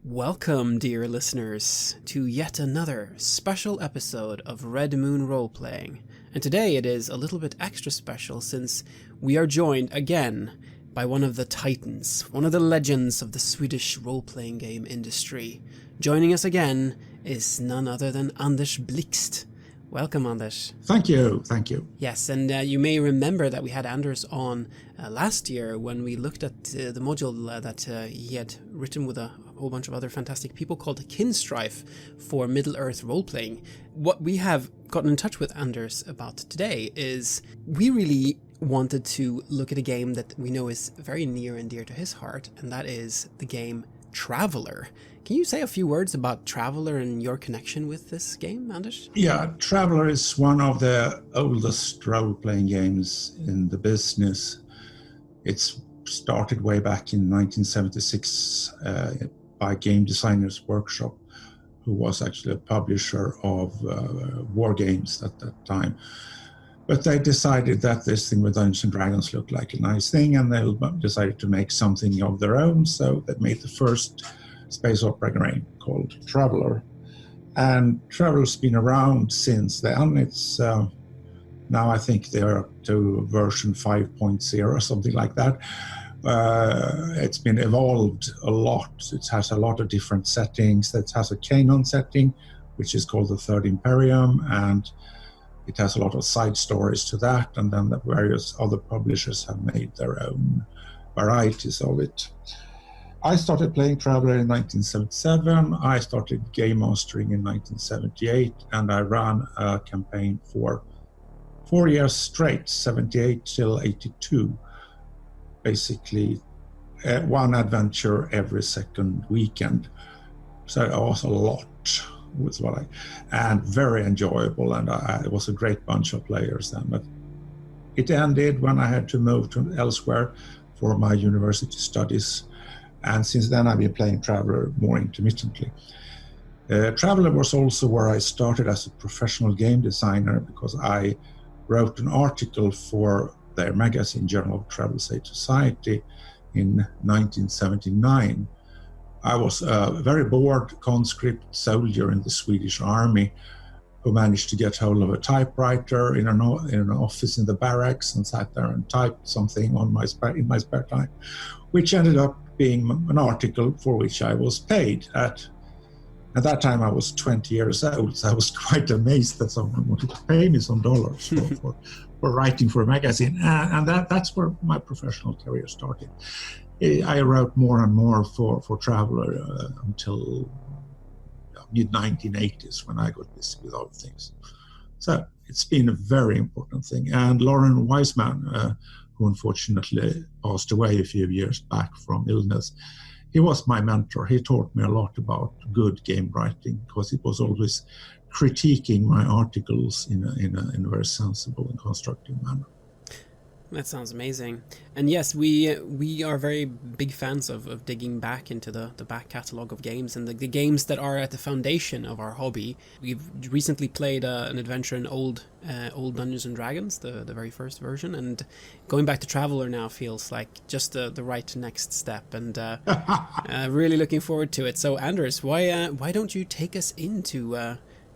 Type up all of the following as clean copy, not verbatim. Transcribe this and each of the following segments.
Welcome, dear listeners, to yet another special episode of Red Moon Roleplaying. And today it is a little bit extra special since we are joined again by one of the titans, one of the legends of the Swedish role-playing game industry. Joining us again is none other than Anders Blixt. Welcome, Anders. Thank you. Yes, and you may remember that we had Anders on last year when we looked at the module that he had written with a whole bunch of other fantastic people called Kin-strife for Middle-earth role-playing. What we have gotten in touch with Anders about today is we really wanted to look at a game that we know is very near and dear to his heart, and that is the game Traveller. Can you say a few words about Traveller and your connection with this game, Anders? Yeah, Traveller is one of the oldest role-playing games in the business. It's started way back in 1976 by Game Designers Workshop, who was actually a publisher of war games at that time. But they decided that this thing with Dungeons and Dragons looked like a nice thing, and they decided to make something of their own, so they made the first space opera game called Traveller. And Traveller's been around since then. It's now I think they're up to version 5.0, something like that. It's been evolved a lot. It has a lot of different settings. It has a canon setting, which is called the Third Imperium, and it has a lot of side stories to that, and then the various other publishers have made their own varieties of it. I started playing Traveller in 1977. I started Gamemastering in 1978, and I ran a campaign for 4 years straight, 78 till 82. Basically, one adventure every second weekend. So it was a lot. Was what and very enjoyable, and it was a great bunch of players then. But it ended when I had to move to elsewhere for my university studies, and since then I've been playing Traveller more intermittently. Traveller was also where I started as a professional game designer, because I wrote an article for their magazine Journal of Travel Society in 1979. I was a very bored conscript soldier in the Swedish army who managed to get hold of a typewriter in an office in the barracks and sat there and typed something in my spare time, which ended up being an article for which I was paid. At that time I was 20 years old, so I was quite amazed that someone wanted to pay me some dollars for writing for a magazine. And that's where my professional career started. I wrote more and more for Traveller until mid-1980s, when I got busy with other things. So it's been a very important thing. And Lauren Wiseman, who unfortunately passed away a few years back from illness, he was my mentor. He taught me a lot about good game writing, because he was always critiquing my articles in a very sensible and constructive manner. That sounds amazing. And yes, we are very big fans of digging back into the back catalogue of games and the games that are at the foundation of our hobby. We've recently played an adventure in old Dungeons and Dragons, the very first version, and going back to Traveller now feels like just the right next step, and really looking forward to it. So Anders, why don't you take us into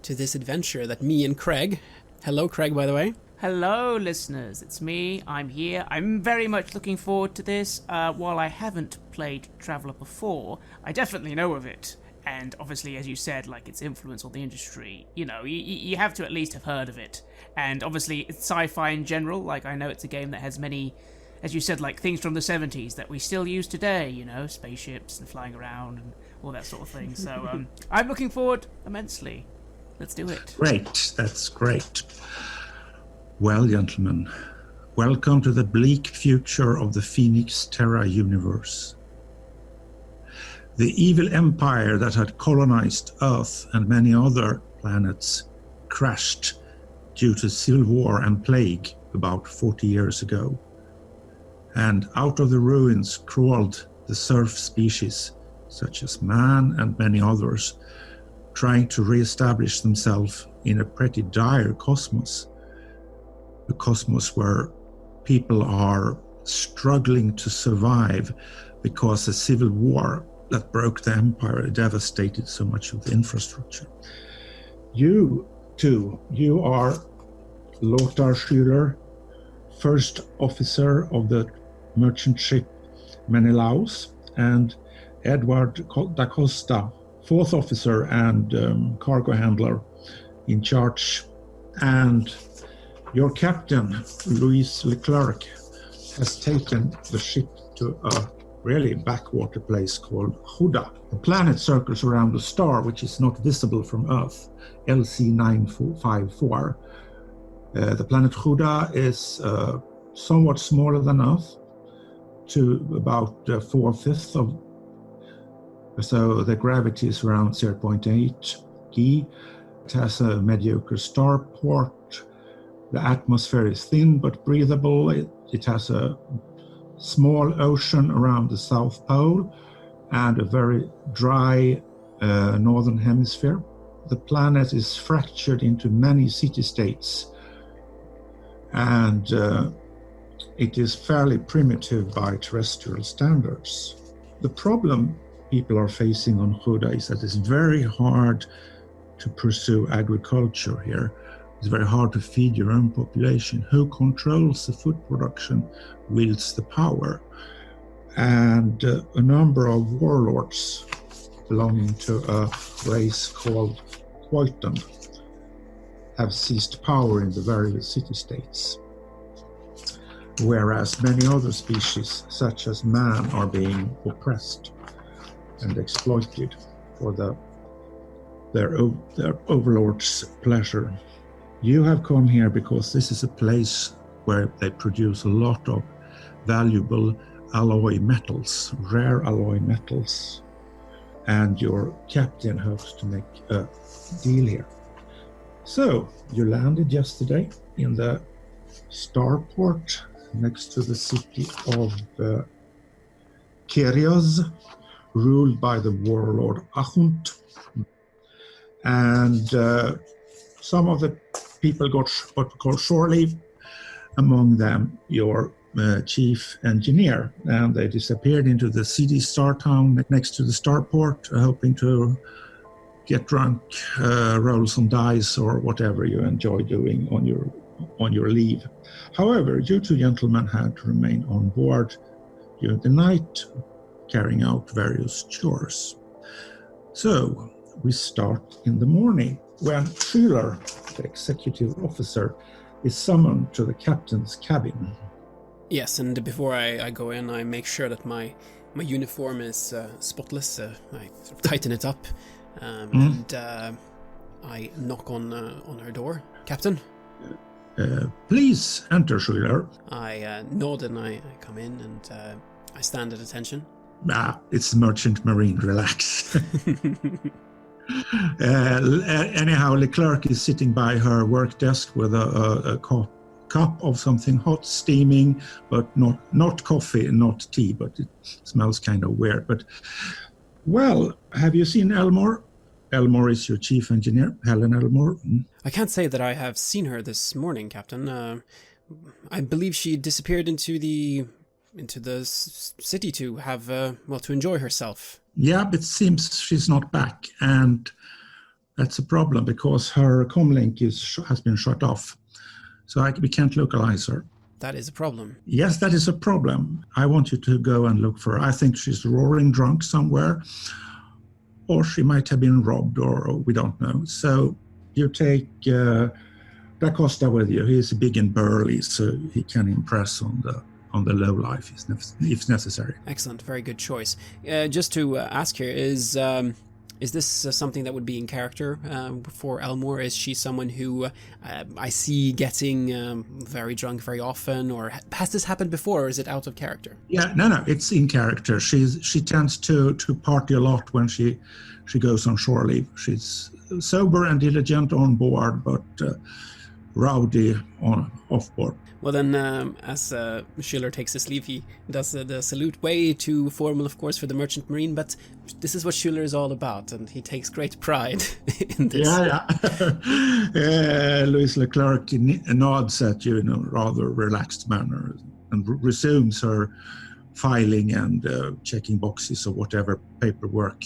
to this adventure that me and Craig, hello Craig by the way. Hello, listeners. It's me. I'm here. I'm very much looking forward to this. While I haven't played Traveller before, I definitely know of it. And obviously, as you said, like its influence on the industry, you know, you have to at least have heard of it. And obviously, it's sci-fi in general. Like, I know it's a game that has many, as you said, like things from the 70s that we still use today, you know, spaceships and flying around and all that sort of thing. So I'm looking forward immensely. Let's do it. Great. That's great. Well, gentlemen, welcome to the bleak future of the Phoenix Terra universe. The evil empire that had colonized Earth and many other planets crashed due to civil war and plague about 40 years ago. And out of the ruins crawled the surf species, such as man and many others, trying to re-establish themselves in a pretty dire cosmos. A cosmos where people are struggling to survive because a civil war that broke the empire, devastated so much of the infrastructure. You too, you are Lothar Schüler, first officer of the merchant ship Menelaos, and Edward da Costa, fourth officer and cargo handler in charge. And your captain, Louis Leclerc, has taken the ship to a really backwater place called Khuda. The planet circles around a star which is not visible from Earth, LC954. The planet Khuda is somewhat smaller than Earth, to about 4/5 of, so the gravity is around 0.8 G. It has a mediocre starport. The atmosphere is thin but breathable. It has a small ocean around the South Pole and a very dry northern hemisphere. The planet is fractured into many city-states, and it is fairly primitive by terrestrial standards. The problem people are facing on Khuda is that it's very hard to pursue agriculture here. It's very hard to feed your own population. Who controls the food production wields the power. And a number of warlords belonging to a race called Khoitan have seized power in the various city-states, whereas many other species, such as man, are being oppressed and exploited for their overlords' pleasure. You have come here because this is a place where they produce a lot of valuable alloy metals, rare alloy metals, and your captain hopes to make a deal here. So, you landed yesterday in the starport next to the city of Kerios, ruled by the warlord Achunt. And some of the people got what we call shore leave, among them your chief engineer, and they disappeared into the seedy star town next to the starport, hoping to get drunk, roll some dice, or whatever you enjoy doing on your leave. However, you two gentlemen had to remain on board during the night, carrying out various chores. So we start in the morning when Schüler, the executive officer, is summoned to the captain's cabin. Yes, and before I go in, I make sure that my uniform is spotless. I sort of tighten it up, and I knock on her door. Captain? Please enter, Schüler. I nod and I come in, and I stand at attention. It's Merchant Marine, relax. Anyhow, Leclerc is sitting by her work desk with a cup of something hot, steaming, but not coffee, not tea, but it smells kind of weird. But, well, have you seen Elmore? Elmore is your chief engineer, Helen Elmore. I can't say that I have seen her this morning, Captain. I believe she disappeared into the city to have, to enjoy herself. Yeah, but it seems she's not back, and that's a problem because her comlink has been shut off, so we can't localize her. That is a problem. Yes, that is a problem. I want you to go and look for her. I think she's roaring drunk somewhere, or she might have been robbed, or we don't know. So you take Da Costa with you. He's big and burly, so he can impress on the low life if necessary. Excellent, very good choice. Just to ask here, is this something that would be in character for Elmore? Is she someone who I see getting very drunk very often, or has this happened before, or is it out of character? Yeah, no, it's in character. She tends to party a lot when she goes on shore leave. She's sober and diligent on board, but rowdy off board. Well then, as Schüler takes his leave, he does the salute, way too formal, of course, for the Merchant Marine, but this is what Schüler is all about, and he takes great pride in this. Yeah. Louis Leclerc nods at you in a rather relaxed manner and resumes her filing and checking boxes or whatever paperwork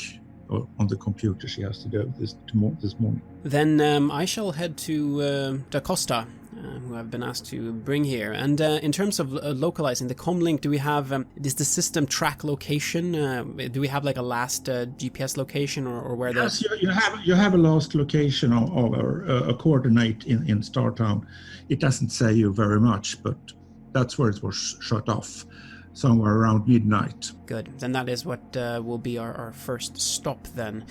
on the computer she has to do this morning. Then I shall head to Da Costa, who I've been asked to bring here. And in terms of localizing the comlink, do we have, does the system track location? Do we have like a last GPS location or where yes, you have a last location or a coordinate in Startown. It doesn't say you very much, but that's where it was shut off, somewhere around midnight. Good. Then that is what will be our first stop then.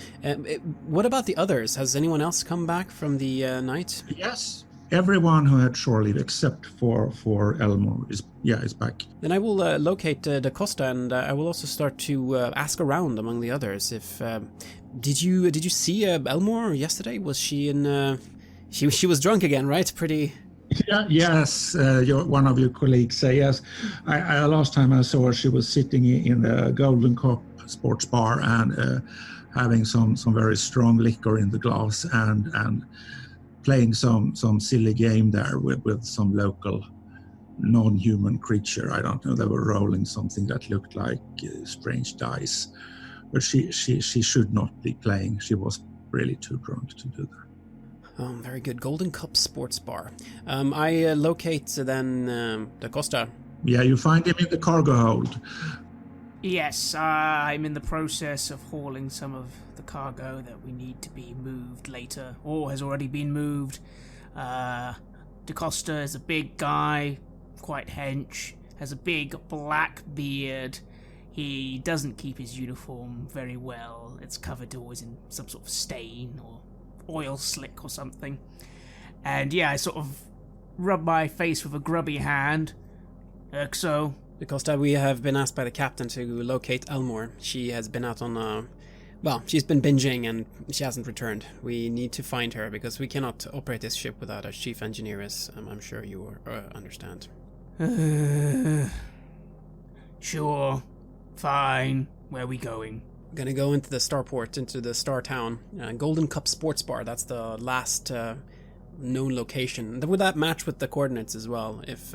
What about the others? Has anyone else come back from the night? Yes. Everyone who had shore leave except for Elmore is back. Then I will locate Da Costa, and I will also start to ask around among the others. If did you see Elmore yesterday? Was she in? She was drunk again, right? Pretty. Yeah, yes, one of your colleagues say yes. I last time I saw her, she was sitting in the Golden Cup sports bar and having some very strong liquor in the glass and playing some silly game there with some local non-human creature. I don't know, they were rolling something that looked like strange dice, but she should not be playing. She was really too drunk to do that. Oh, very good. Golden Cup Sports Bar. I locate then Da Costa. Yeah, you find him in the cargo hold. Yes, I'm in the process of hauling some of the cargo that we need to be moved later, or has already been moved. Da Costa is a big guy, quite hench, has a big black beard. He doesn't keep his uniform very well. It's covered always in some sort of stain or oil slick or something. And yeah, I sort of rub my face with a grubby hand. So Da Costa, we have been asked by the captain to locate Elmore. She has been out on she's been binging and she hasn't returned. We need to find her because we cannot operate this ship without a chief engineer, as I'm sure you understand. Sure, fine. Where are we going? Gonna go into the starport, into the star town. Golden Cup Sports Bar, that's the last known location. Would that match with the coordinates as well, if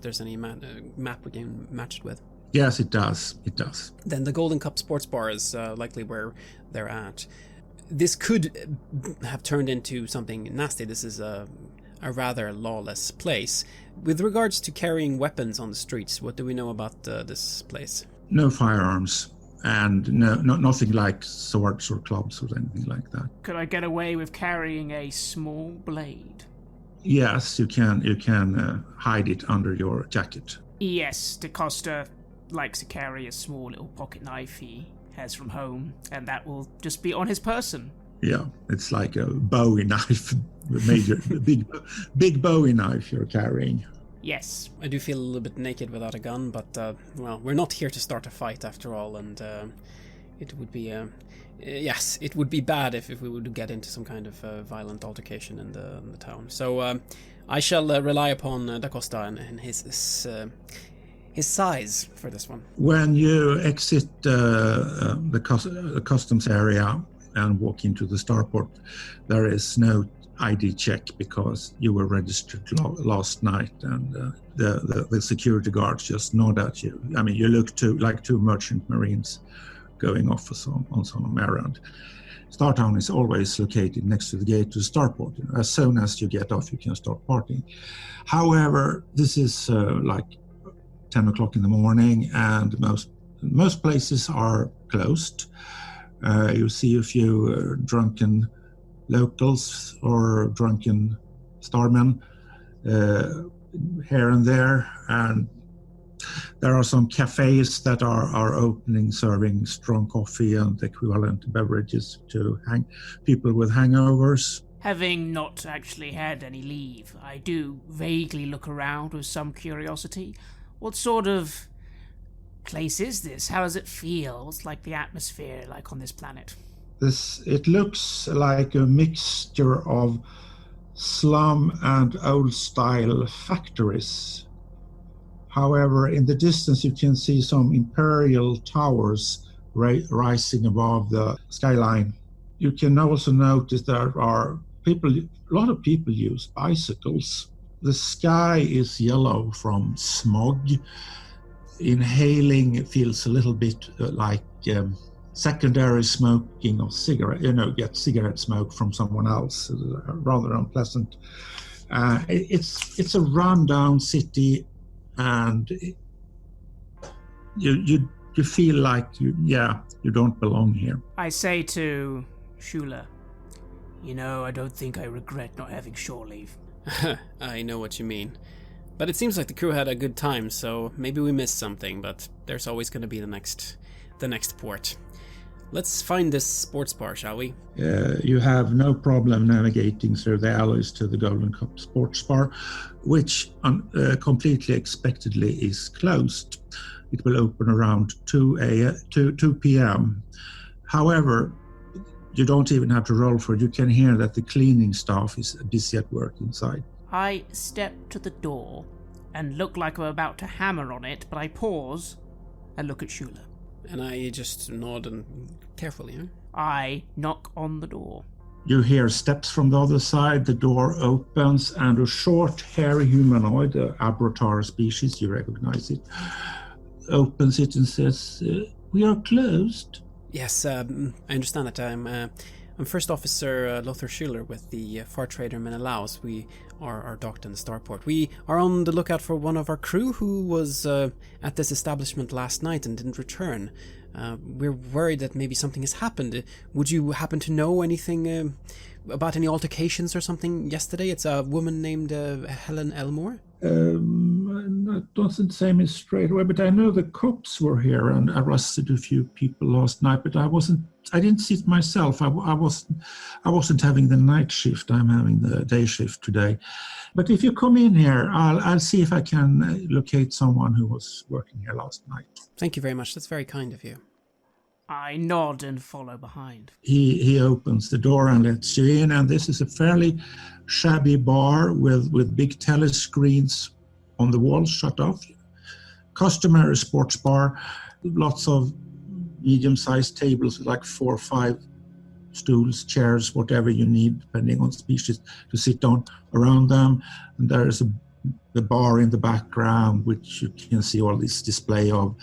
there's any map we can match it with? Yes, it does. It does. Then the Golden Cup Sports Bar is likely where they're at. This could have turned into something nasty. This is a rather lawless place. With regards to carrying weapons on the streets, what do we know about this place? No firearms. And nothing like swords or clubs or anything like that. Could I get away with carrying a small blade? Yes, you can hide it under your jacket. Yes, Da Costa likes to carry a small little pocket knife he has from home, and that will just be on his person. Yeah, it's like a Bowie knife, big Bowie knife you're carrying. Yes. I do feel a little bit naked without a gun, but, we're not here to start a fight after all, and it would be, yes, it would be bad if we would get into some kind of violent altercation in the town. So I shall rely upon Da Costa and his size for this one. When you exit the customs area and walk into the starport, there is no ID check because you were registered last night, and the security guards just nod at you. I mean, you look like two merchant marines going off on some errand. Startown is always located next to the gate to the starport. As soon as you get off, you can start partying. However, this is like 10 o'clock in the morning, and most places are closed. You see a few drunken locals or drunken starmen here and there, and there are some cafes that are opening, serving strong coffee and equivalent beverages to people with hangovers. Having not actually had any leave, I do vaguely look around with some curiosity. What sort of place is this? How does it feel? What's like the atmosphere like on this planet? It looks like a mixture of slum and old-style factories. However, in the distance you can see some imperial towers rising above the skyline. You can also notice there are a lot of people use bicycles. The sky is yellow from smog. inhaling feels a little bit like secondary smoking of cigarette. Get cigarette smoke from someone else. Rather unpleasant. It's a rundown city, and you feel like you don't belong here. I say to Shula, I don't think I regret not having shore leave. I know what you mean. But it seems like the crew had a good time, so maybe we missed something, but there's always going to be the next port. Let's find this sports bar, shall we? You have no problem navigating through the alleys to the Golden Cup Sports Bar, which completely expectedly is closed. It will open around 2 p.m. However, you don't even have to roll for it. You can hear that the cleaning staff is busy at work inside. I step to the door and look like I'm about to hammer on it, but I pause and look at Shula. And I just nod and carefully, I knock on the door. You hear steps from the other side, the door opens, and a short, hairy humanoid, the Abratar species, you recognize it, opens it and says, "We are closed." Yes, I understand that. I'm First Officer Lothar Schüler with the Far Trader Menelaos. We are docked in the starport. We are on the lookout for one of our crew who was at this establishment last night and didn't return. We're worried that maybe something has happened. Would you happen to know anything about any altercations or something yesterday? It's a woman named Helen Elmore. That doesn't say me straight away, but I know the cops were here and arrested a few people last night, but I didn't see it myself. I wasn't having the night shift. I'm having the day shift today. But if you come in here, I'll see if I can locate someone who was working here last night. Thank you very much. That's very kind of you. I nod and follow behind. He opens the door and lets you in, and this is a fairly shabby bar with big telescreens on the walls shut off. Customary sports bar, lots of medium-sized tables with like 4 or 5 stools, chairs, whatever you need, depending on species, to sit on around them. And there is the bar in the background, which you can see all this display of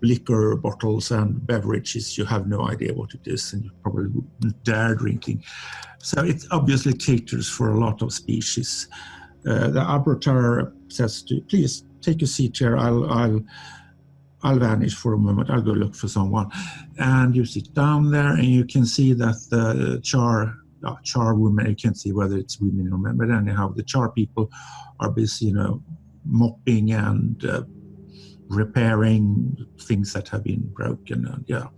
liquor bottles and beverages. You have no idea what it is, and you probably wouldn't dare drinking. So it obviously caters for a lot of species. The Abratar says to you, "Please take a seat here. I'll vanish for a moment. I'll go look for someone." And you sit down there, and you can see that the char women, you can't see whether it's women or men, but anyhow, the char people are busy, mopping and repairing things that have been broken. And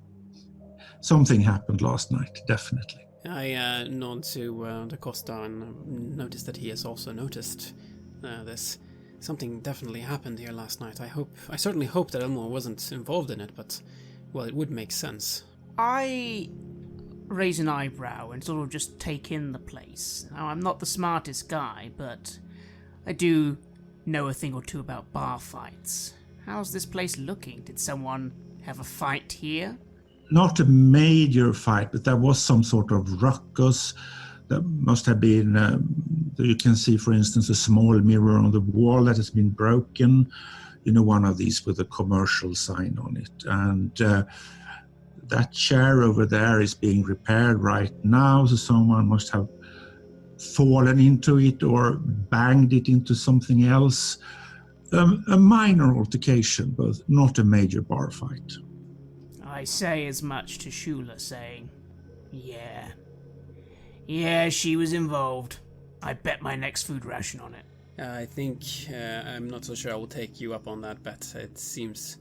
something happened last night, definitely. I nod to Da Costa and notice that he has also noticed this. Something definitely happened here last night. I certainly hope that Elmore wasn't involved in it, but, well, it would make sense. I raise an eyebrow and sort of just take in the place. Now, I'm not the smartest guy, but I do know a thing or two about bar fights. How's this place looking? Did someone have a fight here? Not a major fight, but there was some sort of ruckus. There must have been, you can see, for instance, a small mirror on the wall that has been broken. One of these with a commercial sign on it. And that chair over there is being repaired right now, so someone must have fallen into it or banged it into something else. A minor altercation, but not a major bar fight. I say as much to Shula, saying, Yeah, she was involved. I bet my next food ration on it. I think I'm not so sure I will take you up on that bet. It seems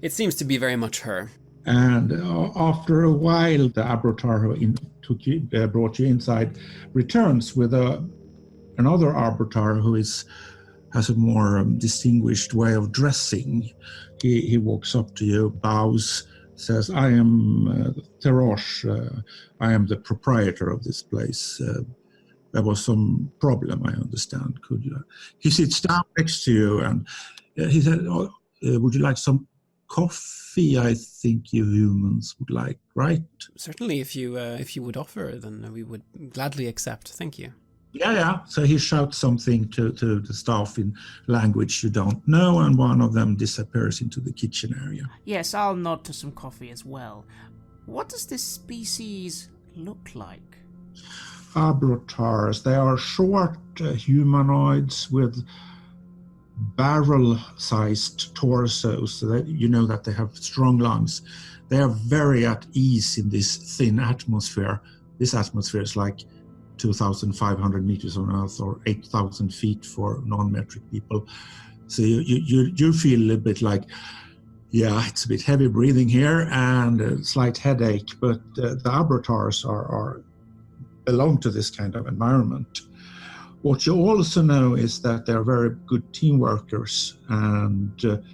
to be very much her. And after a while, the Abratar who brought you inside returns with another Abratar who has a more distinguished way of dressing. He walks up to you, bows, says, "I am Terosh. I am the proprietor of this place. There was some problem, I understand. He sits down next to you and he said, "Would you like some coffee? I think you humans would like, right?" Certainly, if you would offer, then we would gladly accept. Thank you. Yeah. So he shouts something to the staff in language you don't know, and one of them disappears into the kitchen area. Yes, I'll nod to some coffee as well. What does this species look like? Abrotars. They are short humanoids with barrel-sized torsos, so that you know that they have strong lungs. They are very at ease in this thin atmosphere. This atmosphere is like 2,500 meters on Earth or 8,000 feet for non-metric people. So you feel a bit like, yeah, it's a bit heavy breathing here and a slight headache, but the abrotars belong to this kind of environment. What you also know is that they're very good team workers and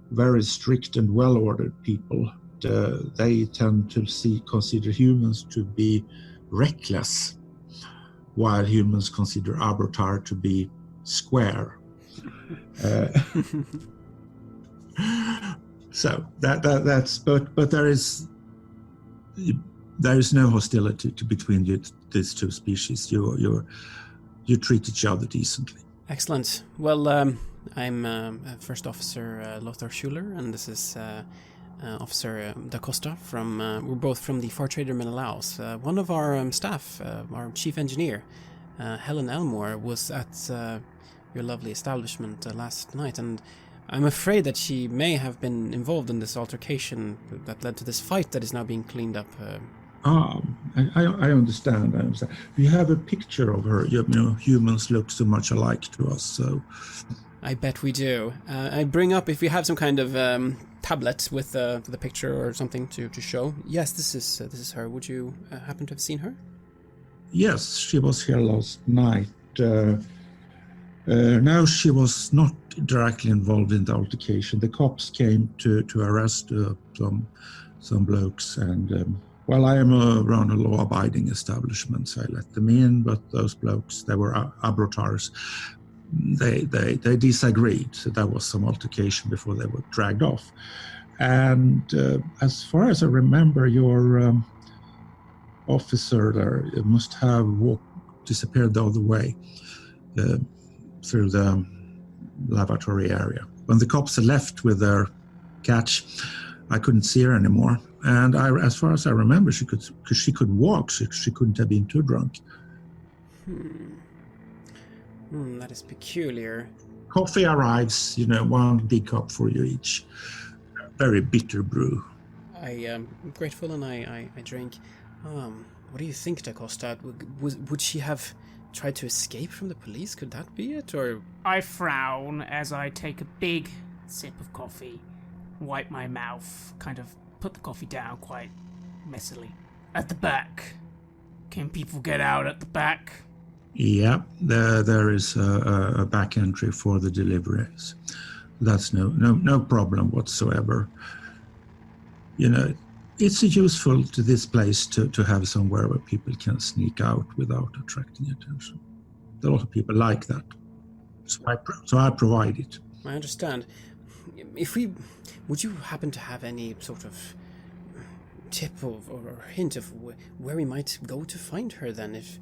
very strict and well-ordered people. They tend to consider humans to be reckless, while humans consider Abertar to be square. So that's but there is no hostility between these two species. You treat each other decently. Excellent. Well, I'm First Officer Lothar Schuler, and this is Officer Da Costa from. We're both from the Far Trader Menelaos. One of our staff, our chief engineer, Helen Elmore, was at your lovely establishment last night, and I'm afraid that she may have been involved in this altercation that led to this fight that is now being cleaned up. I understand. You have a picture of her. You know, humans look so much alike to us, so. I bet we do. I bring up if you have some kind of tablet with the picture or something to show. Yes, this is her. Would you happen to have seen her? Yes, she was here last night. No, she was not directly involved in the altercation. The cops came to arrest some blokes, and well, I am around a law-abiding establishment, so I let them in. But those blokes, they were abrotars. They disagreed, so there was some altercation before they were dragged off. And as far as I remember, your officer there must have disappeared the other way through the lavatory area. When the cops left with their catch, I couldn't see her anymore. And as far as I remember, she could walk. She couldn't have been too drunk. That is peculiar. Coffee arrives, one big cup for you each. Very bitter brew. I am grateful, and I drink. What do you think, Da Costa? Would she have tried to escape from the police? Could that be it, or? I frown as I take a big sip of coffee, wipe my mouth, kind of put the coffee down quite messily. At the back. Can people get out at the back? Yeah, there is a back entry for the deliveries. That's no problem whatsoever. It's useful to this place to have somewhere where people can sneak out without attracting attention. A lot of people like that, so I provide it. I understand. Would you happen to have any sort of tip or hint of where we might go to find her then, if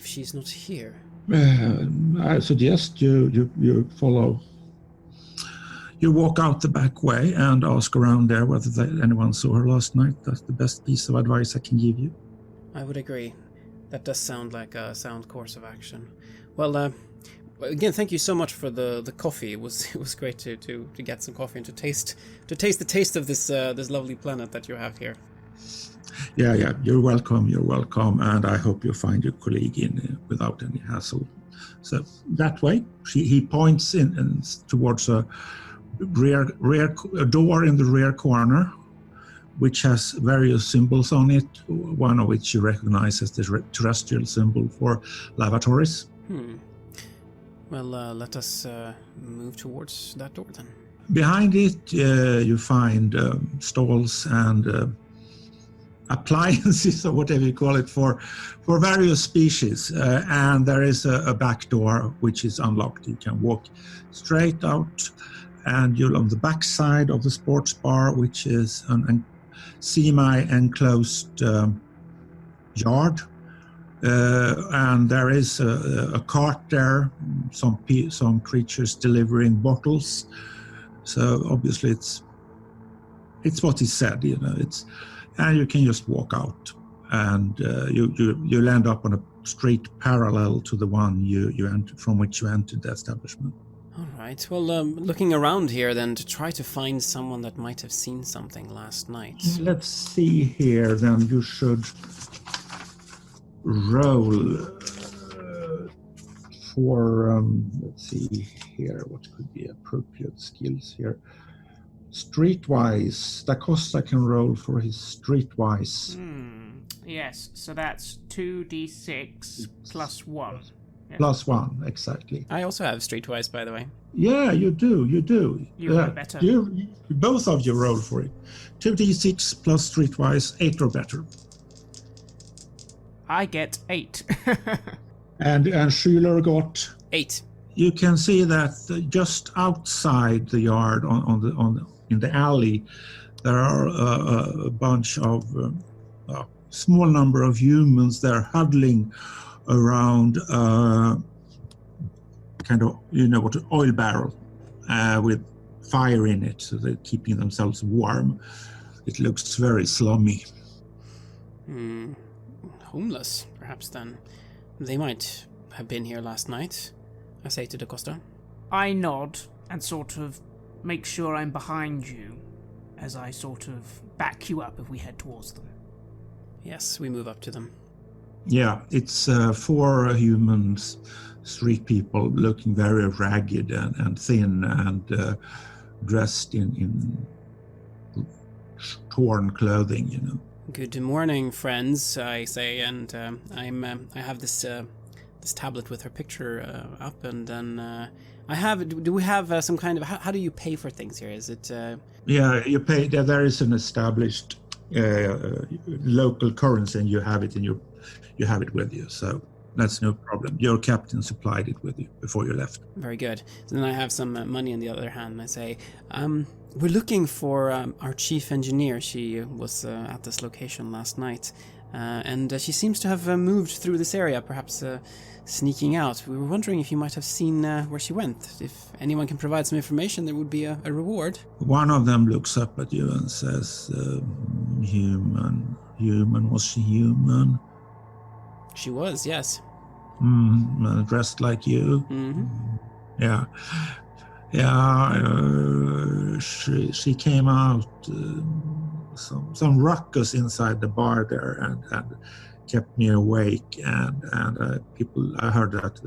she's not here? I suggest you follow. You walk out the back way and ask around there whether anyone saw her last night. That's the best piece of advice I can give you. I would agree. That does sound like a sound course of action. Well, again, thank you so much for the coffee. It was great to get some coffee and to taste the taste of this lovely planet that you have here. Yeah. You're welcome, and I hope you find your colleague in without any hassle. So that way, he points in towards a a door in the rear corner, which has various symbols on it. One of which you recognize as the terrestrial symbol for lavatories. Well, let us move towards that door then. Behind it, you find stalls and appliances, or whatever you call it, for various species. And there is a back door which is unlocked. You can walk straight out, and you're on the back side of the sports bar, which is a semi-enclosed yard. And there is a cart there, some creatures delivering bottles. So obviously it's what he said, you know. And you can just walk out, and you land up on a street parallel to the one you entered, from which you entered the establishment. All right. Well, looking around here then to try to find someone that might have seen something last night. Let's see here. Then you should roll for. Let's see here. What could be appropriate skills here? Streetwise. Da Costa can roll for his streetwise. Yes. So that's 2d6 plus 1. Yes. Plus 1, exactly. I also have streetwise, by the way. Yeah, you do. You are better. Both of you roll for it. 2d6 plus streetwise, 8 or better. I get 8. And Schüler got 8. You can see that just outside the yard, in the alley, there are a bunch of a small number of humans. They're huddling around kind of, what, an oil barrel with fire in it, so they're keeping themselves warm. It looks very slummy. Homeless, perhaps then. They might have been here last night, I say to Da Costa. I nod and sort of make sure I'm behind you as I sort of back you up if we head towards them. Yes, we move up to them. Yeah, it's 4 humans, street people, looking very ragged and thin and dressed in torn clothing, you know. Good morning, friends, I say, and I have this tablet with her picture up, and then I have. Do we have some kind of? How do you pay for things here? Is it? Yeah, you pay. There is an established local currency, and you have it you have it with you. So that's no problem. Your captain supplied it with you before you left. Very good. So then I have some money in the other hand, and I say, we're looking for our chief engineer. She was at this location last night, and she seems to have moved through this area, perhaps sneaking out. We were wondering if you might have seen where she went. If anyone can provide some information, there would be a reward. One of them looks up at you and says, human, was she human? She was, yes. Dressed like you? Mm-hmm. Yeah. She came out, some ruckus inside the bar there and kept me awake, and I heard that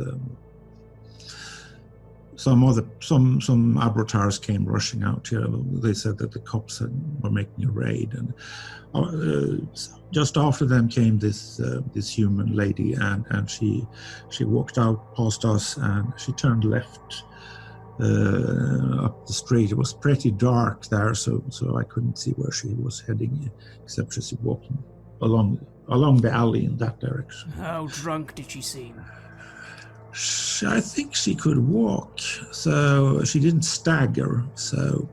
some abortars came rushing out here. They said that the cops were making a raid, and just after them came this human lady, and she walked out past us, and she turned left up the street. It was pretty dark there, so I couldn't see where she was heading, except she was walking along the alley in that direction. How drunk did she seem? I think she could walk, so she didn't stagger, so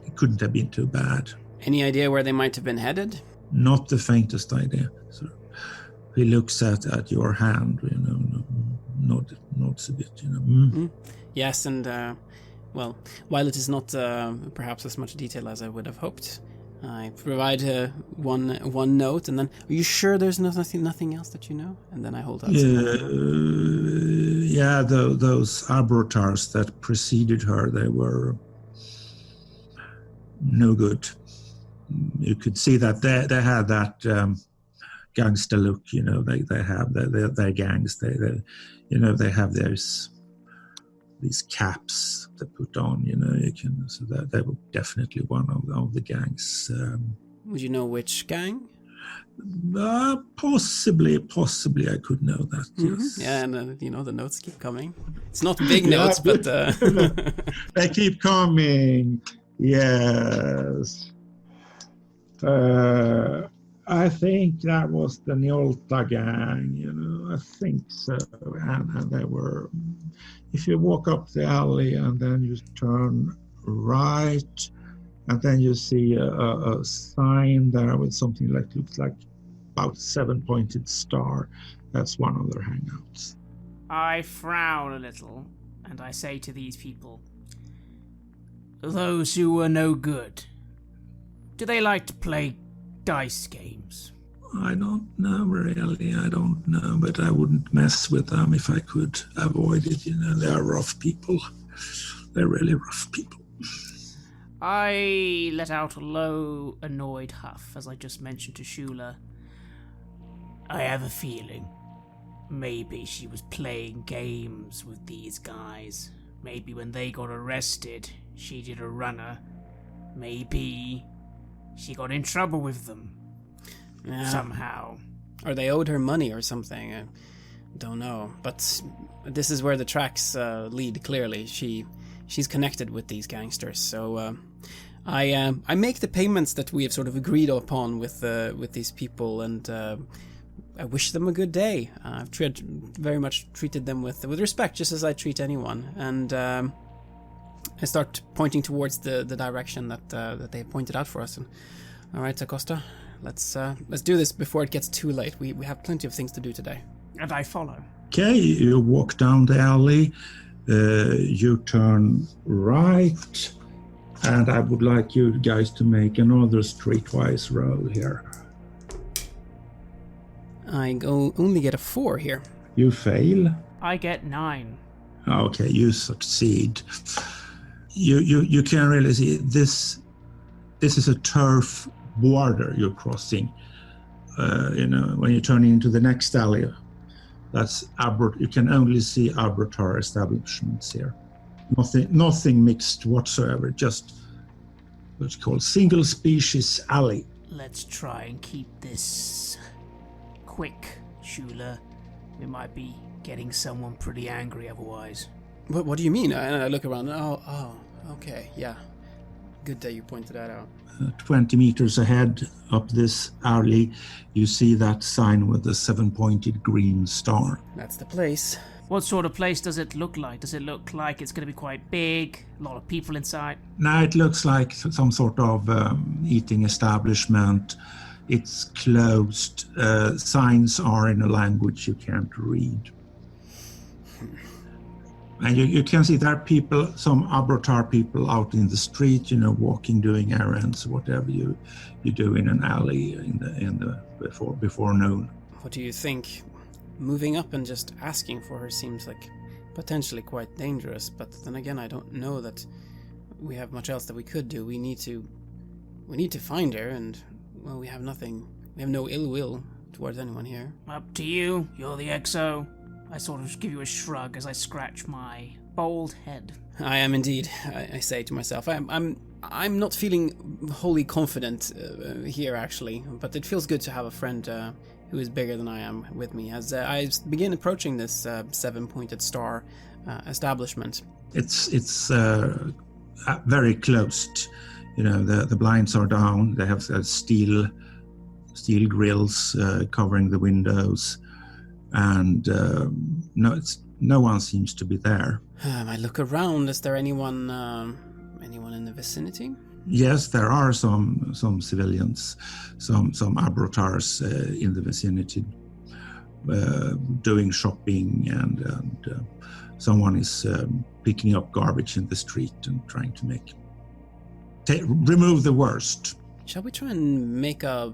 it couldn't have been too bad. Any idea where they might have been headed? Not the faintest idea. So he looks at your hand, nods a bit, Yes, and well, while it is not perhaps as much detail as I would have hoped, I provide one note, and then, are you sure there's nothing else that you know? And then I hold out some money. Yeah, those abortars that preceded her, they were no good. You could see that they had that gangster look, they have their gangs, they have these caps they put on, so that they were definitely one of the gangs. Would you know which gang? Possibly I could know that. Mm-hmm. Yes. Yeah, and the notes keep coming. It's not big notes, but they keep coming. Yes. I think that was the Nyolta gang, I think so. And they were, if you walk up the alley and then you turn right, and then you see a sign there with something looks like about 7-pointed star. That's one of their hangouts. I frown a little, and I say to these people, those who are no good, do they like to play dice games? I don't know really, I don't know, but I wouldn't mess with them if I could avoid it. They are rough people. They're really rough people. I let out a low, annoyed huff, as I just mentioned to Shula. I have a feeling maybe she was playing games with these guys. Maybe when they got arrested, she did a runner. Maybe she got in trouble with them. Yeah. Somehow. Or they owed her money or something. I don't know. But this is where the tracks lead, clearly. She's connected with these gangsters. So I make the payments that we have sort of agreed upon with these people, and I wish them a good day. I've very much treated them with respect, just as I treat anyone. And I start pointing towards the direction that they pointed out for us. And, all right, Acosta, let's do this before it gets too late. We have plenty of things to do today. And I follow. Okay, you walk down the alley. You turn right, and I would like you guys to make another streetwise roll here. I only get a 4 here. You fail. I get 9. Okay, you succeed. You can really see this is a turf border you're crossing. When you turn into the next alley, you can only see arbitrary establishments here. Nothing mixed whatsoever, just what's called single species alley. Let's try and keep this quick, Shula. We might be getting someone pretty angry otherwise. What do you mean? I look around. Oh, okay, yeah. Good that you pointed that out. 20 meters ahead up this alley, you see that sign with the 7-pointed green star. That's the place. What sort of place does it look like? Does it look like it's going to be quite big? A lot of people inside? No, it looks like some sort of eating establishment. It's closed. Signs are in a language you can't read. And you can see there are people, some Abratar people out in the street, walking, doing errands, whatever you do in an alley before noon. What do you think? Moving up and just asking for her seems like potentially quite dangerous, but then again, I don't know that we have much else that we could do. We need to find her, and well, we have nothing. We have no ill will towards anyone here. Up to you. You're the XO. I sort of give you a shrug as I scratch my bald head. I am indeed, I say to myself. I'm not feeling wholly confident here, actually, but it feels good to have a friend who is bigger than I am with me as I begin approaching this 7-pointed star establishment. It's very closed. The blinds are down. They have steel grills covering the windows. And no one seems to be there. I look around. Is there anyone in the vicinity? Yes, there are some civilians, some Abratars in the vicinity, doing shopping, and someone is picking up garbage in the street and trying to remove the worst. Shall we try and make a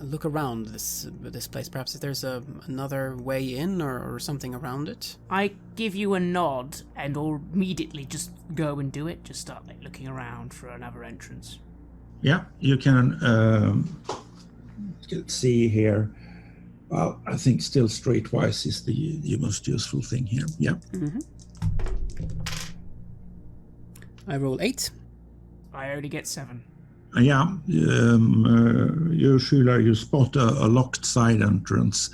look around this place? Perhaps if there's another way in or something around it. I give you a nod and will immediately just go and do it. Just start looking around for another entrance. Yeah, you can see here. Well, I think still streetwise is the most useful thing here. Yeah. Mm-hmm. I roll 8. I only get 7. Yeah, you spot a locked side entrance.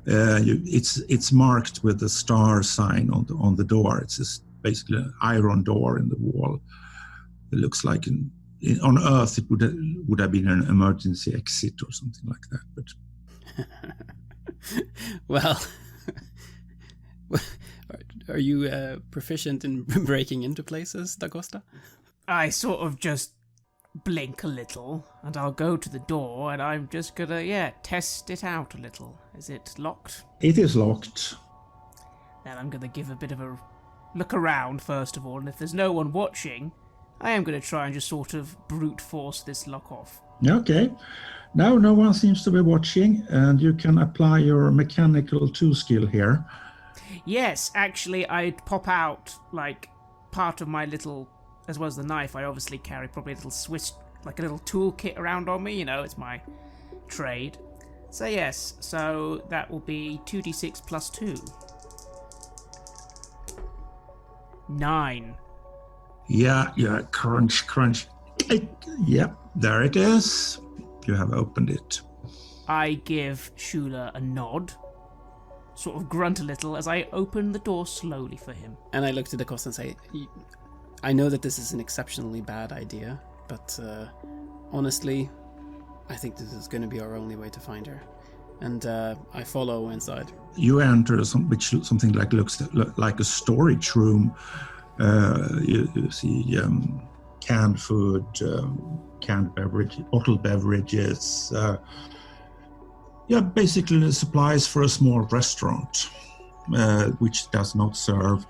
It's marked with the star sign on the door. It's basically an iron door in the wall. It looks like on Earth it would have been an emergency exit or something like that. But well, are you proficient in breaking into places, Da Costa? I sort of just blink a little, and I'll go to the door, and I'm just gonna, test it out a little. Is it locked? It is locked. Then I'm gonna give a bit of a look around first of all, and if there's no one watching, I am gonna try and just sort of brute force this lock off. Okay. Now no one seems to be watching, and you can apply your mechanical 2 skill here. Yes, actually, I'd pop out, like, part of my little, as well as the knife, I obviously carry probably a little Swiss, like a little toolkit around on me, you know, it's my trade. So yes, so that will be 2d6 plus 2. 9. Yeah, crunch. Yep, there it is. You have opened it. I give Shula a nod, sort of grunt a little as I open the door slowly for him. And I look to DaCosta and say, I know that this is an exceptionally bad idea, but honestly, I think this is going to be our only way to find her. And I follow inside. You enter something like looks like a storage room. You see canned food, canned beverage, bottled beverages. Basically the supplies for a small restaurant, which does not serve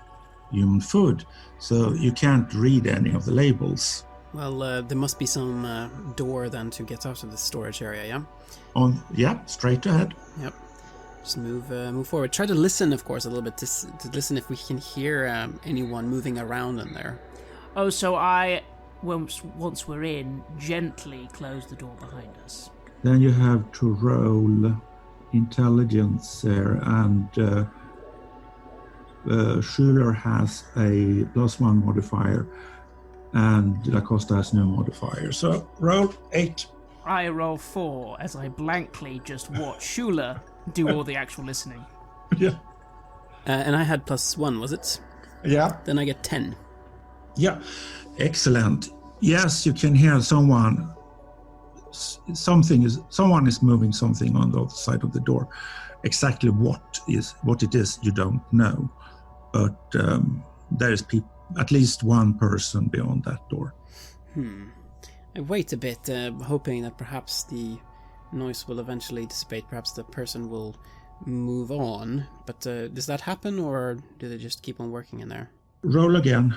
human food. So you can't read any of the labels. Well, there must be some door then to get out of the storage area, yeah? Straight ahead. Yep. Just move forward. Try to listen, of course, a little bit to listen if we can hear anyone moving around in there. Oh, so I, once we're in, gently close the door behind us. Then you have to roll intelligence there, and Schuler has a +1 modifier, and DaCosta has no modifier. So roll 8. I roll 4 as I blankly just watch Shula do all the actual listening. Yeah. And I had +1, was it? Yeah. Then I get 10. Yeah. Excellent. Yes, you can hear someone. Someone is moving something on the other side of the door. Exactly what it is, you don't know. But there is at least one person beyond that door. I wait a bit, hoping that perhaps the noise will eventually dissipate. Perhaps the person will move on. But does that happen, or do they just keep on working in there? Roll again.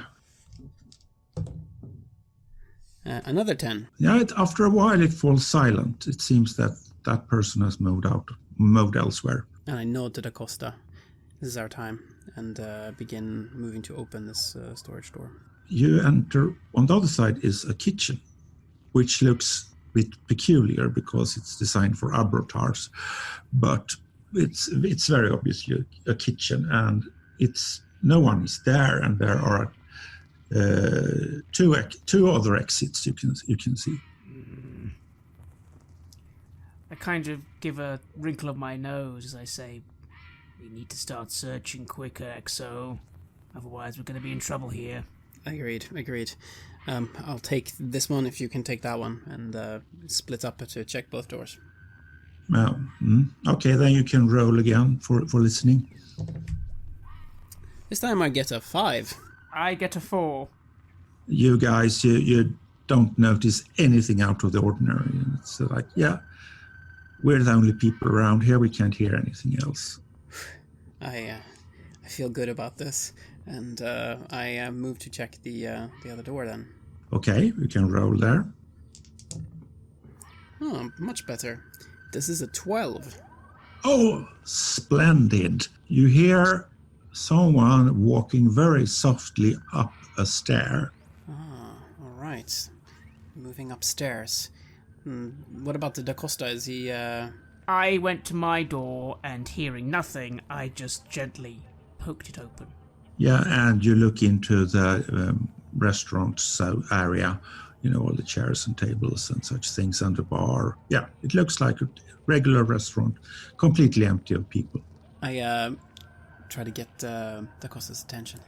Another 10. Yeah, after a while it falls silent. It seems that person has moved elsewhere. And I nod to DaCosta. This is our time. And begin moving to open this storage door. You enter. On the other side is a kitchen, which looks a bit peculiar because it's designed for abattoirs, but it's very obviously a kitchen, and no one is there, and there are two other exits you can see. I kind of give a wrinkle of my nose as I say, we need to start searching quicker, XO. Otherwise we're going to be in trouble here. Agreed. I'll take this one if you can take that one, and split up to check both doors. Okay, then you can roll again for listening. This time I get a 5. I get a 4. You guys, you don't notice anything out of the ordinary. It's like, we're the only people around here. We can't hear anything else. I feel good about this, and I move to check the other door then. Okay, you can roll there. Oh, much better. This is a 12. Oh, splendid. You hear someone walking very softly up a stair. All right. Moving upstairs. What about the DaCosta? Is he... I went to my door, and hearing nothing, I just gently poked it open. Yeah, and you look into the restaurant area, all the chairs and tables and such things, and the bar. Yeah, it looks like a regular restaurant, completely empty of people. I try to get DaCosta's attention.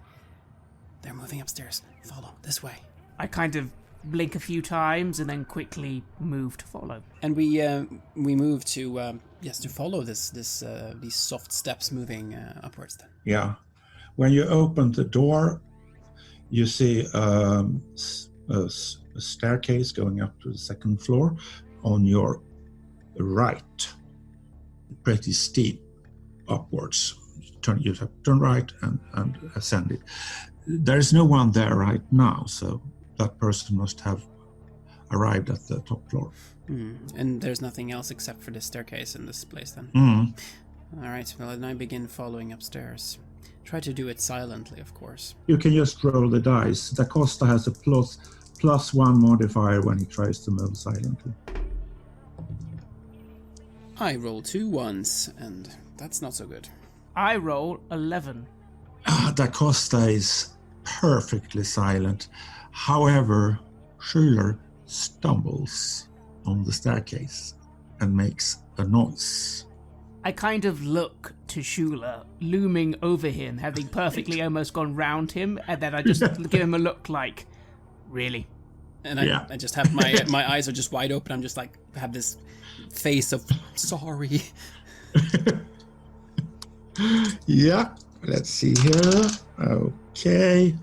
They're moving upstairs. Follow, this way. I kind of blink a few times and then quickly move to follow. And we move to to follow these soft steps moving upwards then. Yeah. When you open the door, you see a a staircase going up to the second floor on your right. Pretty steep upwards. You have to turn right and ascend it. There is no one there right now, so that person must have arrived at the top floor. And there's nothing else except for the staircase in this place then? All right, well, then I begin following upstairs. Try to do it silently, of course. You can just roll the dice. Da Costa has a +1 modifier when he tries to move silently. I roll 2 ones, and that's not so good. I roll 11. Da Costa is perfectly silent. However, Schuyler stumbles on the staircase and makes a noise. I kind of look to Shula, looming over him, having perfectly almost gone round him, and then I just give him a look like, really? And I just have my eyes are just wide open. I'm just like, have this face of sorry. Yeah, let's see here. Okay.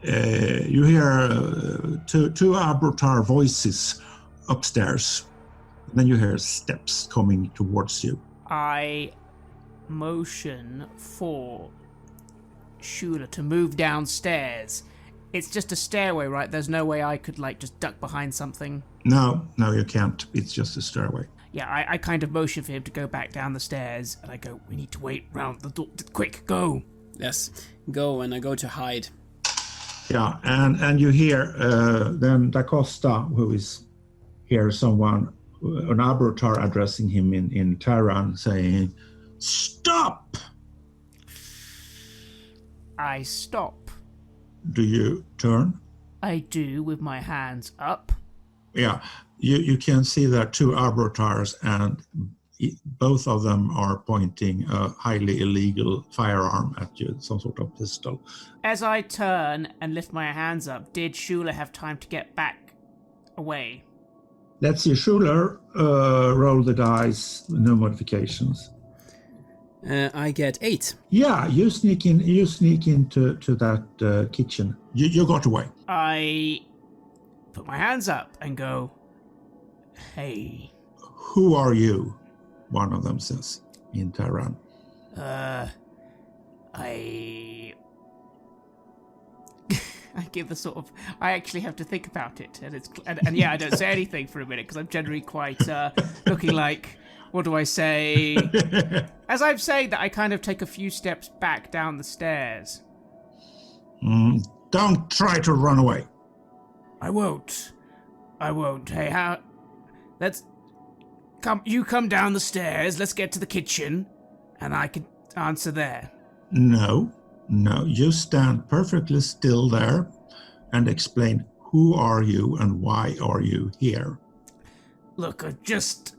You hear two Abertar voices upstairs. Then you hear steps coming towards you. I motion for Shula to move downstairs. It's just a stairway, right? There's no way I could, like, just duck behind something. No, you can't. It's just a stairway. Yeah, I kind of motion for him to go back down the stairs, and I go, we need to wait round the door. Quick, go! Yes, go, and I go to hide. Yeah, and you hear then Da Costa, who is here, someone, an Abertar addressing him in Terran, saying, "Stop!" I stop. Do you turn? I do, with my hands up. Yeah, you can see there are two Abertars, and both of them are pointing a highly illegal firearm at you, some sort of pistol. As I turn and lift my hands up, did Shula have time to get back away? Let's see, Schuler, roll the dice, no modifications. I get 8. Yeah, you sneak into that kitchen. You got away. I put my hands up and go, hey. Who are you? One of them says in Terran. I give the sort of, I actually have to think about it, and yeah, I don't say anything for a minute because I'm generally quite looking like, what do I say? As I'm saying that, I kind of take a few steps back down the stairs. Don't try to run away. I won't. Hey, let's come. You come down the stairs. Let's get to the kitchen, and I can answer there. No, you stand perfectly still there and explain who are you and why are you here. Look, I'm just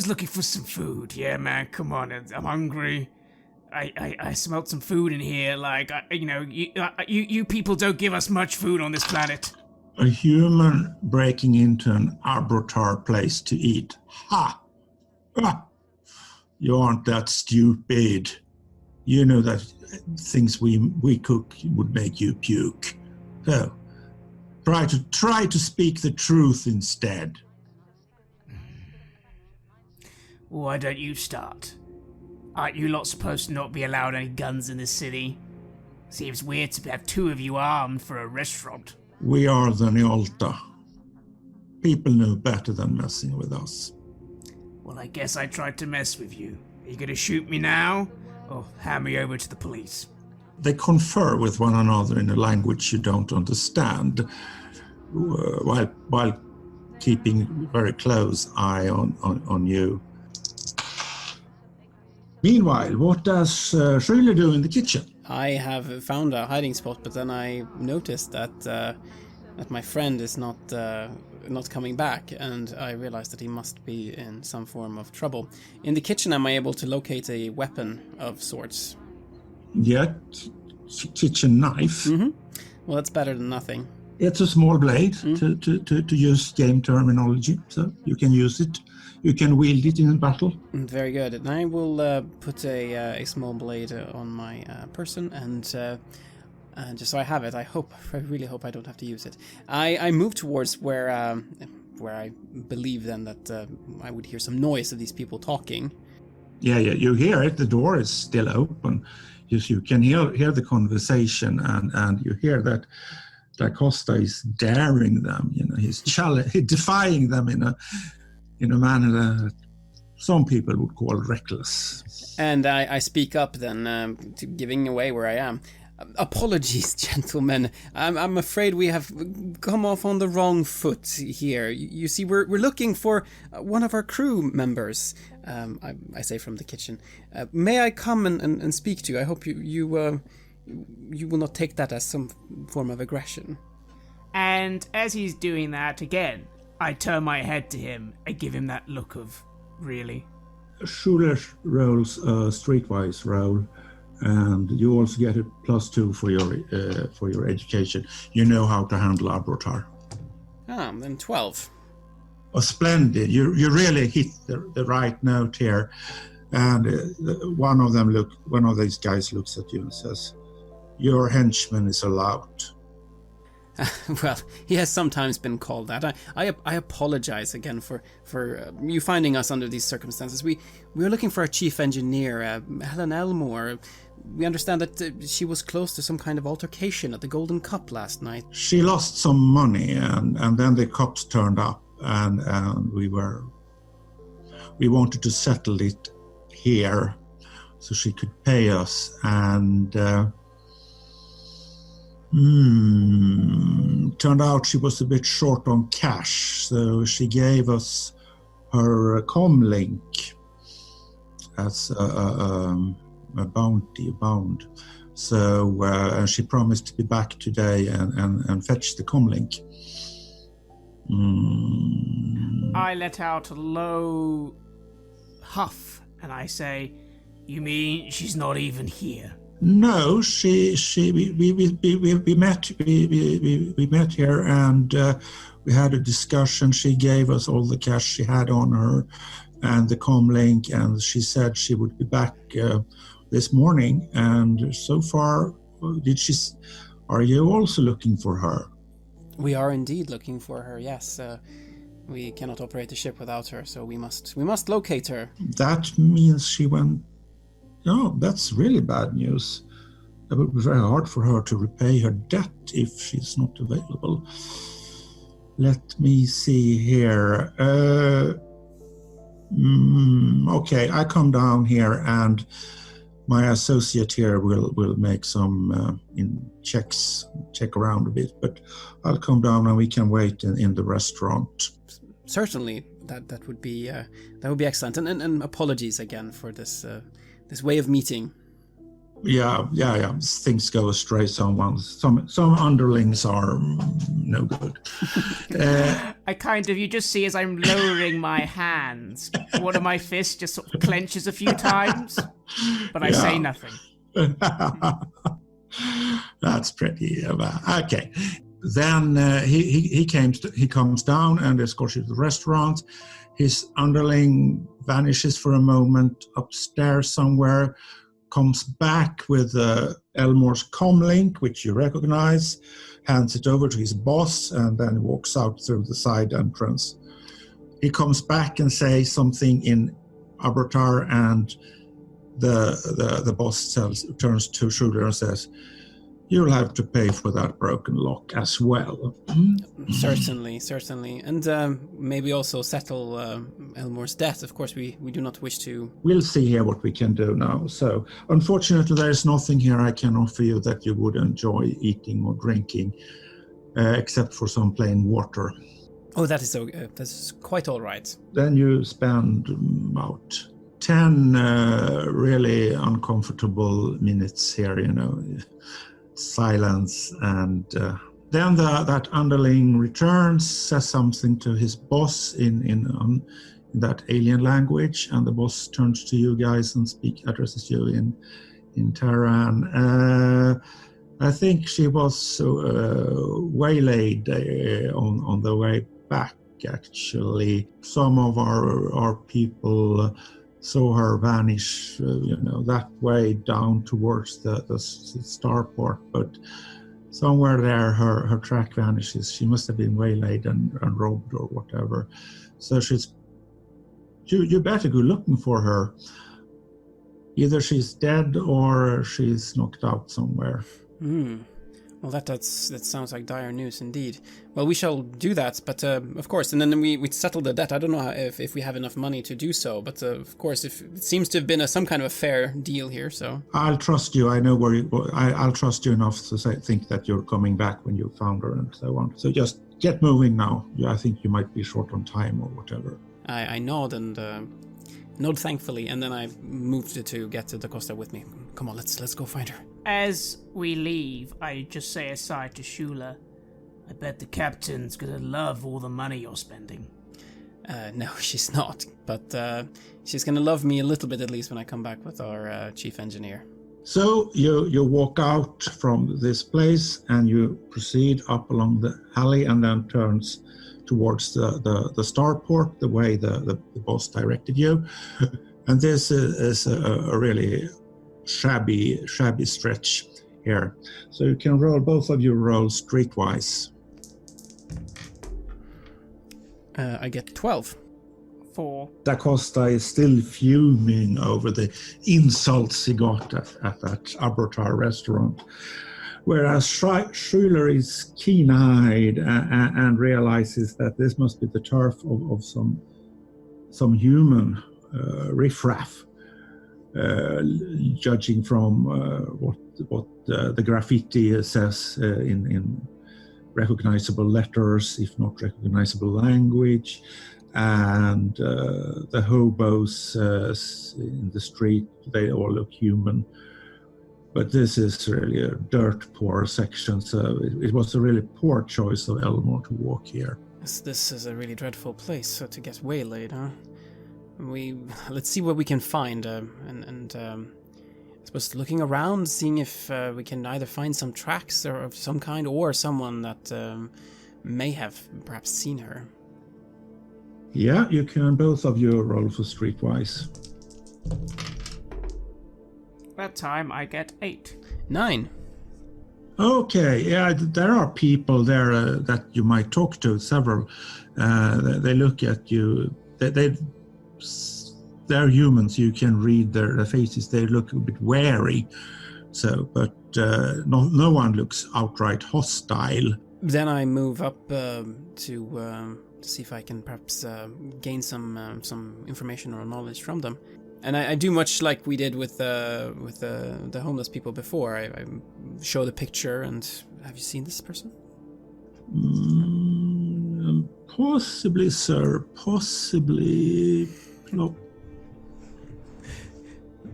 looking for some food. Yeah, man, come on, I'm hungry. I smelled some food in here. Like, you people don't give us much food on this planet. A human breaking into an Abertar place to eat. Ha! You aren't that stupid. You know that things we cook would make you puke. So, try to speak the truth instead. Why don't you start? Aren't you lot supposed to not be allowed any guns in this city? Seems weird to have two of you armed for a restaurant. We are the Nyolta. People know better than messing with us. Well, I guess I tried to mess with you. Are you gonna shoot me now? Or hand me over to the police? They confer with one another in a language you don't understand, while keeping very close eye on you. Meanwhile, what does Schuyler do in the kitchen? I have found a hiding spot, but then I noticed that my friend is not coming back, and I realized that he must be in some form of trouble. In the kitchen, am I able to locate a weapon of sorts? Yeah, kitchen knife. Mm-hmm. Well, that's better than nothing. It's a small blade, to use game terminology, so you can use it. You can wield it in battle. Very good. And I will put a small blade on my person, and just so I have it. I really hope I don't have to use it. I move towards where I believe then that I would hear some noise of these people talking. Yeah, you hear it. The door is still open. You can hear the conversation, and you hear that Da Costa is daring them. He's defying them in a manner that some people would call reckless. And I speak up then, giving away where I am. Apologies, gentlemen. I'm afraid we have come off on the wrong foot here. You see, we're looking for one of our crew members. I say from the kitchen. May I come and speak to you? I hope you will not take that as some form of aggression. And as he's doing that again, I turn my head to him and give him that look of, really? Schuler rolls a streetwise roll, and you also get a +2 for your education. You know how to handle Arbrotar. Then 12. Oh, splendid! You really hit the right note here, and one of these guys looks at you and says, "Your henchman is a lout." Well, he has sometimes been called that. I apologize again for you finding us under these circumstances. We are looking for a chief engineer, Helen Elmore. We understand that she was close to some kind of altercation at the Golden Cup last night. She lost some money, and then the cops turned up, and we wanted to settle it here so she could pay us, and turned out she was a bit short on cash, so she gave us her comlink as a bound. So she promised to be back today and fetch the comlink. I let out a low huff and I say, "You mean she's not even here?" No, we met here, and we had a discussion. She gave us all the cash she had on her and the comlink, and she said she would be back this morning. And so far, are you also looking for her? We are indeed looking for her. Yes, we cannot operate the ship without her, so we must locate her. That means she went. No, that's really bad news. It would be very hard for her to repay her debt if she's not available. Let me see here. Okay, I come down here, and my associate here will make some check around a bit. But I'll come down and we can wait in the restaurant. Certainly, that would be excellent. And apologies again for this way of meeting. Yeah. Things go astray. Some underlings are no good. You just see as I'm lowering my hands, one of my fists just sort of clenches a few times, but I say nothing. That's pretty okay. Then he comes down and escorts you to the restaurant. His underling vanishes for a moment upstairs somewhere, comes back with Elmore's comlink, which you recognize, hands it over to his boss, and then walks out through the side entrance. He comes back and says something in Arbrotar, and the boss turns to Schuler and says, "You'll have to pay for that broken lock as well." Certainly. And maybe also settle Elmore's debt. Of course, we do not wish to... We'll see here what we can do now. So, unfortunately, there's nothing here I can offer you that you would enjoy eating or drinking, except for some plain water. Oh, that's quite all right. Then you spend about 10 really uncomfortable minutes here, silence, and then that underling returns, says something to his boss in that alien language, and the boss turns to you guys and addresses you in Terran. I think she was waylaid on the way back. Actually, some of our people saw her vanish, that way down towards the starport. But somewhere there, her track vanishes. She must have been waylaid and robbed or whatever. So you better go looking for her. Either she's dead or she's knocked out somewhere. Well, that sounds like dire news indeed. Well, we shall do that, but of course, and then we settle the debt. I don't know if we have enough money to do so, but of course, if it seems to have been some kind of a fair deal here, so... I'll trust you. I know where I'll trust you enough to think that you're coming back when you found her and so on. So just get moving now. I think you might be short on time or whatever. I nod and nod thankfully, and then I moved to get Da Costa with me. Come on, let's go find her. As we leave, I just say aside to Shula, I bet the captain's gonna love all the money you're spending. No, she's not, but she's gonna love me a little bit at least when I come back with our chief engineer. So you walk out from this place and you proceed up along the alley and then turns towards the starport, the way the boss directed you. And this is a really shabby stretch here. So you can roll, both of you roll streetwise. I get 12. 4. Da Costa is still fuming over the insults he got at that arbitrary restaurant, whereas Schuler is keen-eyed and realizes that this must be the turf of some human riffraff. Judging from what the graffiti says in recognizable letters, if not recognizable language, and the hobos in the street, they all look human. But this is really a dirt poor section, so it was a really poor choice of Elmore to walk here. This is a really dreadful place to get waylaid, huh? Let's see what we can find, and I suppose looking around, seeing if we can either find some tracks or of some kind, or someone that may have perhaps seen her. Yeah, you can both of you roll for streetwise. That time I get 8. 9. Okay, yeah, there are people there that you might talk to, several. They look at you, they're humans, you can read their faces, they look a bit wary, but no one looks outright hostile. Then I move up to see if I can perhaps gain some information or knowledge from them. And I do much like we did with the homeless people before. I show the picture and, have you seen this person? Possibly, sir. Possibly. No.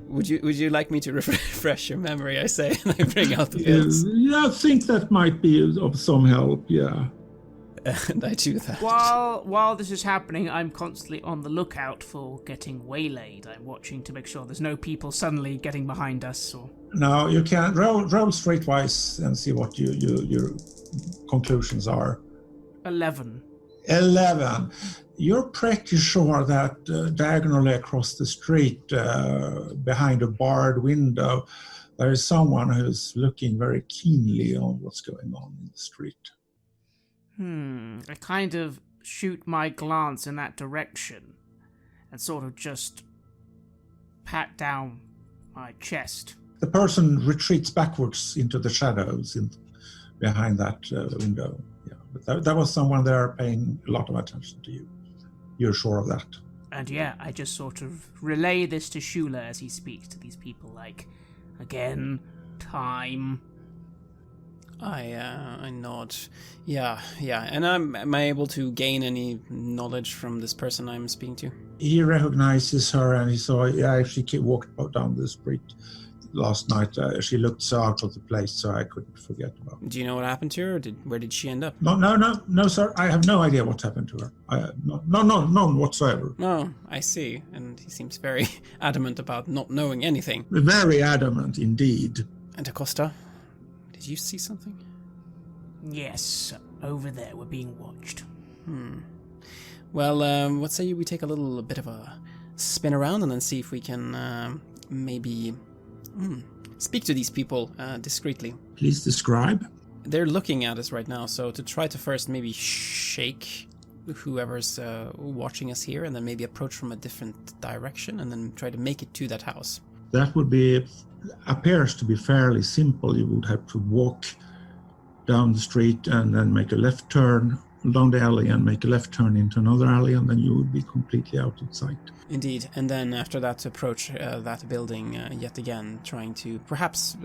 Would you like me to refresh your memory? I say, and I bring out the bills. Yeah, I think that might be of some help. Yeah. And I do that. While this is happening, I'm constantly on the lookout for getting waylaid. I'm watching to make sure there's no people suddenly getting behind us. Or... No, you can roll streetwise and see what your conclusions are. 11. 11. You're pretty sure that diagonally across the street, behind a barred window, there is someone who's looking very keenly on what's going on in the street. I kind of shoot my glance in that direction and sort of just pat down my chest. The person retreats backwards into the shadows behind that window. Yeah, but that was someone there paying a lot of attention to you. You're sure of that? And yeah, I just sort of relay this to Shula as he speaks to these people, like, again, time. I nod. Yeah. And am I able to gain any knowledge from this person I'm speaking to? He recognizes her and he saw, she walked down the street last night. She looked so out of the place, so I couldn't forget about it. Do you know what happened to her? Where did she end up? No, sir. I have no idea what happened to her. None whatsoever. Oh, I see. And he seems very adamant about not knowing anything. Very adamant, indeed. And Acosta, did you see something? Yes, over there. We're being watched. Well, what say we take a little bit of a spin around and then see if we can maybe speak to these people discreetly. Please describe. They're looking at us right now, so to try to first maybe shake whoever's watching us here, and then maybe approach from a different direction, and then try to make it to that house. That appears to be fairly simple. You would have to walk down the street and then make a left turn down the alley and make a left turn into another alley, and then you would be completely out of sight. Indeed, and then after that to approach that building yet again, trying to perhaps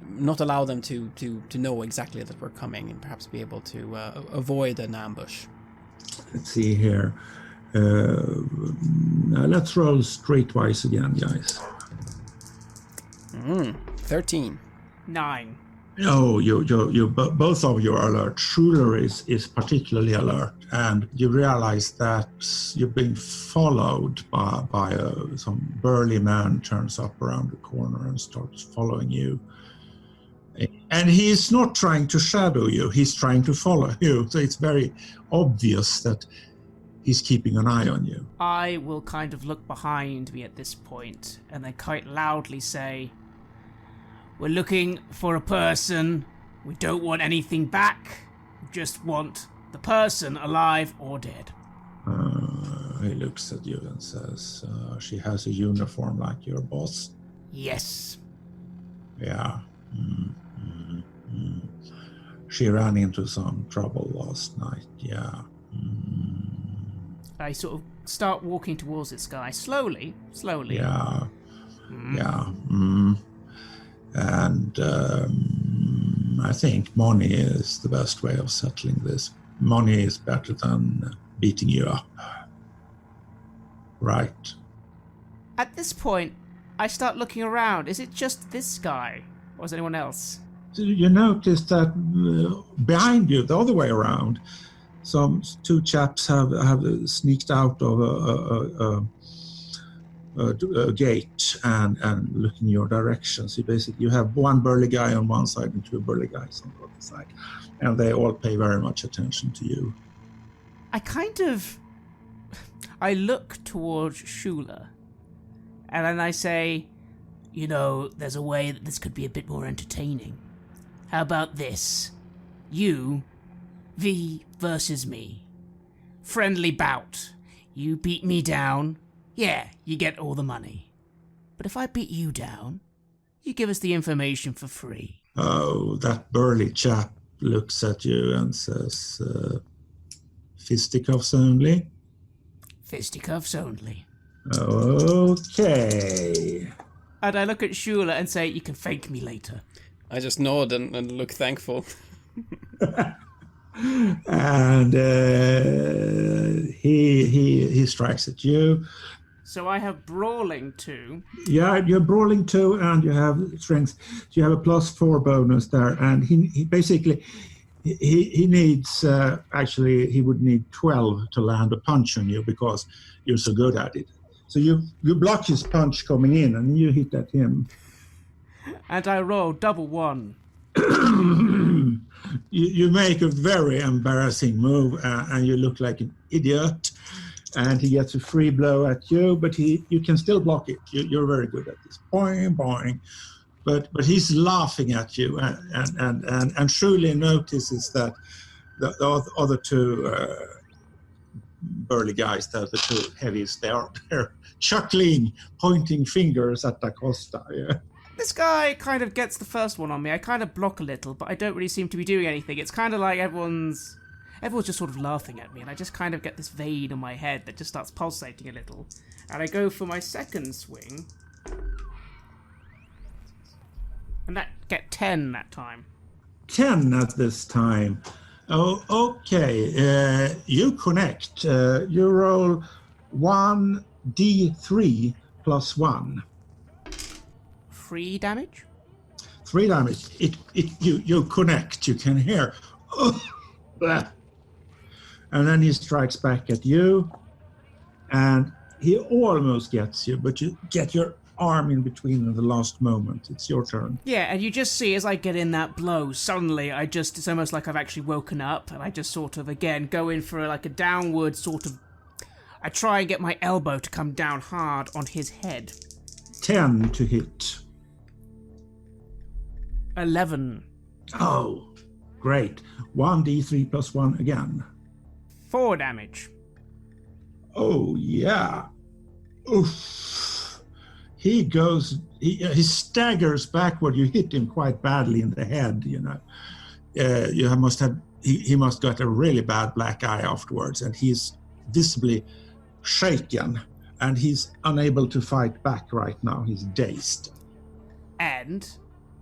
not allow them to know exactly that we're coming, and perhaps be able to avoid an ambush. Let's see here. Let's roll streetwise again, guys. 13. 9. Oh, both of you are alert. Schuler is particularly alert, and you realize that you're being followed by some burly man turns up around the corner and starts following you. And he's not trying to shadow you, he's trying to follow you. So it's very obvious that he's keeping an eye on you. I will kind of look behind me at this point and then quite loudly say, "We're looking for a person. We don't want anything back. We just want the person alive or dead." He looks at you and says, "She has a uniform like your boss?" "Yes." "Yeah. She ran into some trouble last night, yeah." I sort of start walking towards this guy, slowly. Yeah. Yeah. And I think money is the best way of settling this. Money is better than beating you up. Right. At this point, I start looking around. Is it just this guy? Or is anyone else? So you notice that behind you, the other way around, two chaps have sneaked out of a gate and looking your direction. So basically you have one burly guy on one side and two burly guys on the other side. And they all pay very much attention to you. I look towards Schuler, and then I say, "You know, there's a way that this could be a bit more entertaining. How about this? You, V versus me. Friendly bout. You beat me down, yeah, you get all the money. But if I beat you down, you give us the information for free." Oh, that burly chap looks at you and says, "Fisticuffs only?" "Fisticuffs only." Okay. And I look at Schuler and say, "You can thank me later." I just nod and look thankful. And he strikes at you. So I have brawling 2. Yeah, you're brawling 2 and you have strength. So you have a +4 bonus there. And he basically, he needs, actually, he would need 12 to land a punch on you because you're so good at it. So you block his punch coming in and you hit at him. And I roll double 1. You make a very embarrassing move and you look like an idiot. And he gets a free blow at you, but you can still block it. You're very good at this. Boing, boing. But he's laughing at you and surely notices that the other two burly guys, the two heavies, they're chuckling, pointing fingers at Da Costa. Yeah. This guy kind of gets the first one on me. I kind of block a little, but I don't really seem to be doing anything. It's kind of like everyone's just sort of laughing at me, and I just kind of get this vein in my head that just starts pulsating a little. And I go for my second swing, and that get 10 that time. 10 at this time. Oh, okay. You connect. You roll 1d3 + 1. 3 damage? 3 damage. You connect. You can hear. And then he strikes back at you, and he almost gets you, but you get your arm in between in the last moment. It's your turn. Yeah, and you just see as I get in that blow, suddenly it's almost like I've actually woken up, and I just sort of, again, go in for like a downward sort of, I try and get my elbow to come down hard on his head. 10 to hit. 11. Oh, great. 1d3 plus 1 again. 4 damage. Oh, yeah. Oof. He staggers backward. You hit him quite badly in the head, you know. He must got a really bad black eye afterwards, and he's visibly shaken, and he's unable to fight back right now. He's dazed. And,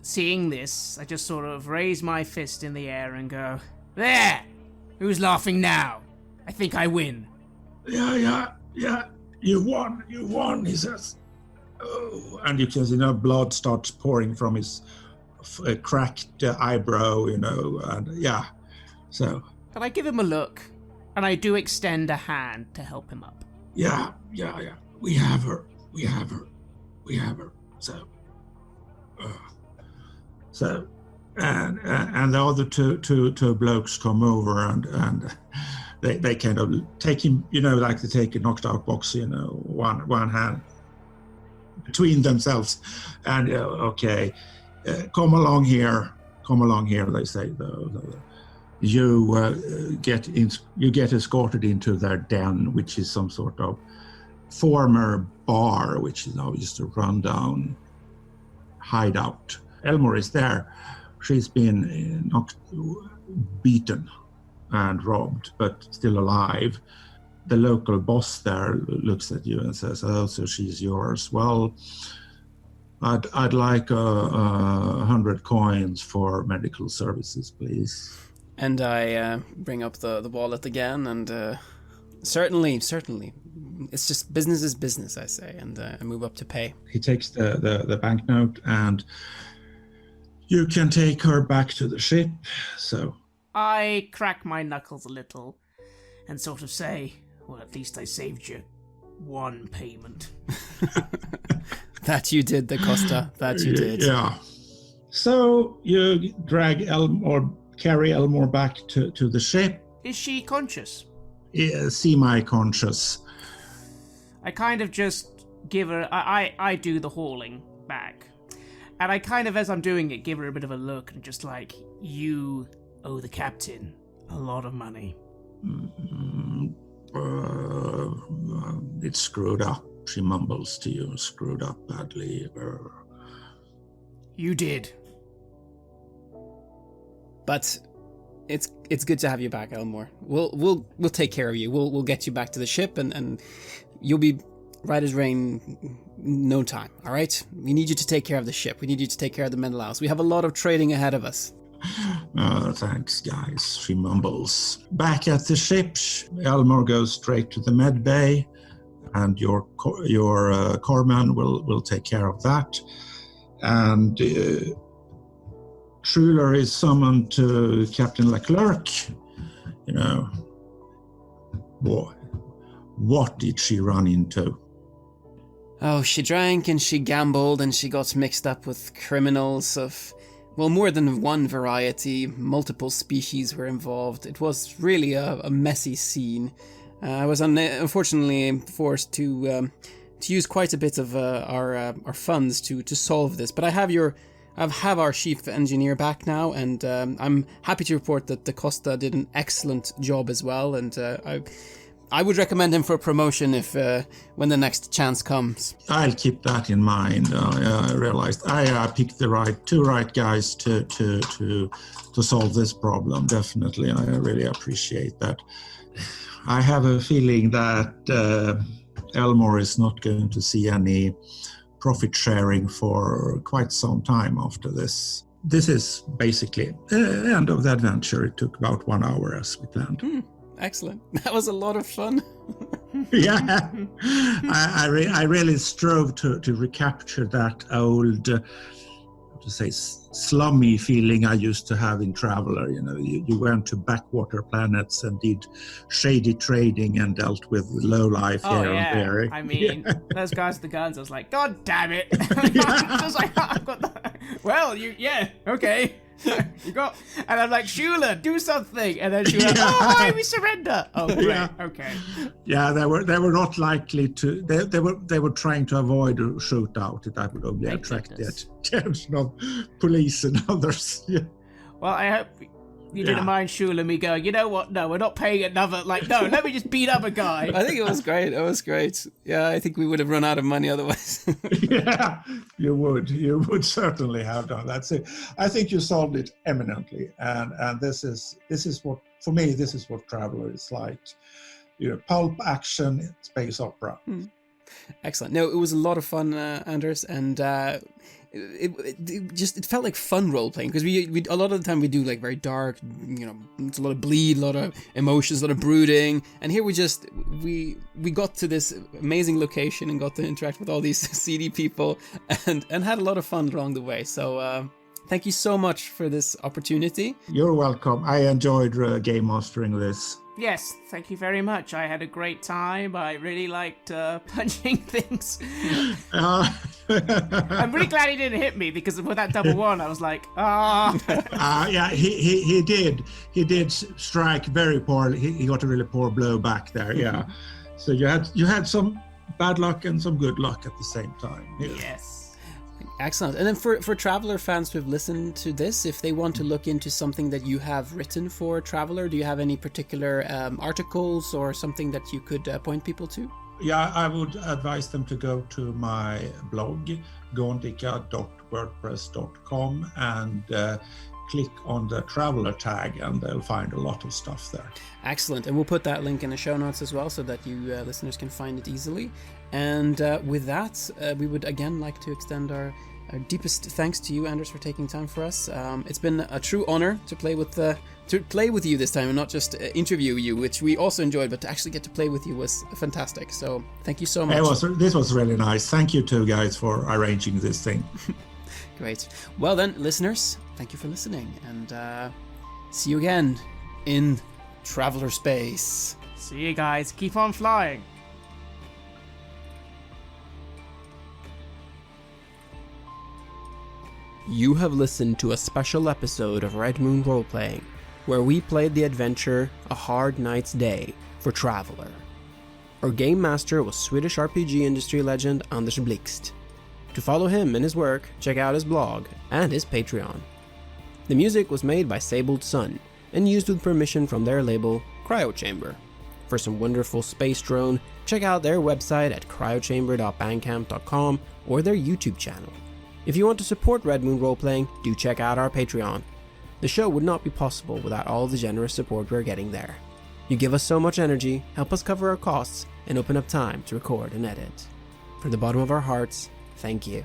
seeing this, I just sort of raise my fist in the air and go, "There! Who's laughing now? I think I win." Yeah. You won, he says. Oh, and you can see blood starts pouring from his cracked eyebrow, and yeah. So. And I give him a look, and I do extend a hand to help him up. Yeah. We have her. So, and the other two blokes come over and they kind of take him, like they take a knocked out box, one hand between themselves, and okay, come along here, they say. You get escorted into their den, which is some sort of former bar, which is now just a rundown hideout. Elmore is there. She's been beaten and robbed, but still alive. The local boss there looks at you and says, "Oh, so she's yours. Well, I'd like 100 coins for medical services, please." And I bring up the wallet again, and certainly, it's just business is business, I say, and I move up to pay. He takes the banknote, and you can take her back to the ship. So I crack my knuckles a little and sort of say, "Well, at least I saved you one payment." That you did, Da Costa. That you did. Yeah. So you drag carry Elmore back to the ship. Is she conscious? Yeah, semi-conscious. I kind of just give her... I do the hauling back. And I kind of, as I'm doing it, give her a bit of a look and just like, "You owe the captain a lot of money." It's screwed up, she mumbles to you. Screwed up badly. You did. But it's good to have you back, Elmore. We'll take care of you. We'll get you back to the ship, and you'll be right as rain. No time. All right. We need you to take care of the ship. We need you to take care of the Menelaos. We have a lot of trading ahead of us. Thanks, guys, she mumbles. Back at the ship, Elmore goes straight to the med bay, and your corpsman will take care of that. And Schuler is summoned to Captain Leclerc. Boy, what did she run into? Oh, she drank and she gambled and she got mixed up with criminals of, well, more than one variety. Multiple species were involved. It was really a messy scene. I was unfortunately forced to use quite a bit of our funds to solve this. But I have our chief engineer back now, and I'm happy to report that Da Costa did an excellent job as well. And I would recommend him for promotion if when the next chance comes. I'll keep that in mind. I realized I picked the two right guys to solve this problem. Definitely, I really appreciate that. I have a feeling that Elmore is not going to see any profit sharing for quite some time after this. This is basically the end of the adventure. It took about 1 hour as we planned. Excellent. That was a lot of fun. Yeah, I really strove to recapture that old, slummy feeling I used to have in Traveller. You went to backwater planets and did shady trading and dealt with low life here and there. I mean, those guys with the guns, I was like, God damn it. I was like, I've got that. Well, okay. You got, and I'm like, Shula, do something, and then she went, oh, hi, we surrender. Oh, great, Yeah. okay. Yeah, they were not likely to. They were trying to avoid a shootout. That would only Thank attract the goodness. attention of police and others. Yeah. Well, I hope you didn't mind Shula me going, you know what, no, we're not paying another, like, no, let me just beat up a guy. I think it was great. It was great. Yeah, I think we would have run out of money otherwise. Yeah, you would certainly have done that. So I think you solved it eminently, and this is what, for me, this is what Traveller is like. Pulp action space opera. Excellent. No, it was a lot of fun, Anders, and it felt like fun role playing, because we a lot of the time we do like very dark, it's a lot of bleed, a lot of emotions, a lot of brooding, and here we got to this amazing location and got to interact with all these seedy people and had a lot of fun along the way. So thank you so much for this opportunity. You're welcome. I enjoyed game mastering this. Yes, thank you very much. I had a great time. I really liked punching things. I'm really glad he didn't hit me, because with that double one, I was like, yeah, he did strike very poorly. He got a really poor blow back there. Yeah, so you had some bad luck and some good luck at the same time. Yeah. Yes. Excellent. And then for Traveller fans who have listened to this, if they want to look into something that you have written for Traveller, do you have any particular articles or something that you could point people to? Yeah, I would advise them to go to my blog, gondika.wordpress.com, and click on the Traveller tag, and they'll find a lot of stuff there. Excellent. And we'll put that link in the show notes as well, so that you listeners can find it easily. And with that, we would again like to extend our deepest thanks to you, Anders, for taking time for us. It's been a true honor to play with you this time, and not just interview you, which we also enjoyed, but to actually get to play with you was fantastic. So thank you so much. This was really nice. Thank you two guys for arranging this thing. Great. Well then, listeners, thank you for listening, and see you again in Traveller Space. See you guys. Keep on flying. You have listened to a special episode of Red Moon Roleplaying, where we played the adventure A Hard Night's Day for Traveller. Our game master was Swedish RPG industry legend Anders Blixt. To follow him and his work, check out his blog and his Patreon. The music was made by Sabled Sun and used with permission from their label Cryo Chamber. For some wonderful space drone, check out their website at cryochamber.bandcamp.com or their YouTube channel. If you want to support Red Moon Roleplaying, do check out our Patreon. The show would not be possible without all the generous support we're getting there. You give us so much energy, help us cover our costs, and open up time to record and edit. From the bottom of our hearts, thank you.